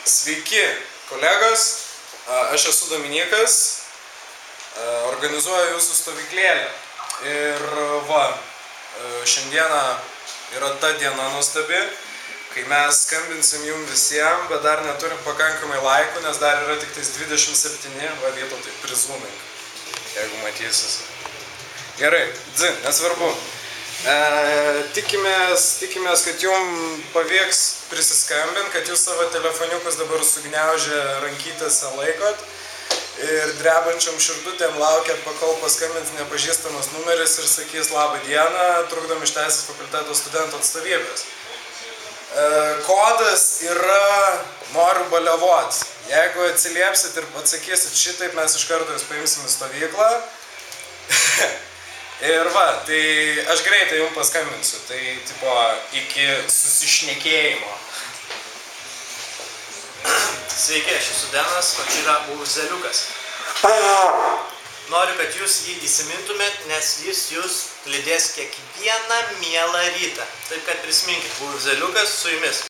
Sveiki, kolegos, aš esu Dominykas, organizuoju jūsų stovyklėlę. Ir va, šiandieną yra ta diena nuostabi, kai mes skambinsim jums visiems, bet dar neturim pakankamai laikų, nes dar yra tik tais 27, va Vytautai, prizūmink, jeigu matysis. Gerai, nesvarbu. Tikimės, kad jums pavyks prisiskambinti, kad jūs savo telefoniukus dabar sugniaužę rankytėse laikot ir drebančiom širdutėm laukiat, pakol paskambins nepažįstamas numeris ir sakys labą dieną, trukdom iš Teisės fakulteto studentų atstovybės. Kodas yra noriu baliavot. Jeigu atsiliepsit ir atsakysit šitaip, mes iš karto jūs paimsim į stovyklą. Ir va, tai aš greitai jums paskambinsiu, tai tipo iki susišnekėjimo. Sveiki, aš esu Denas, o čia yra Vuvuzeliukas. Noriu, kad jūs jį įsimintumėt, nes jis jūs lydės kiekvieną mielą rytą. Taip kad prisiminkit, Vuvuzeliukas su jumis.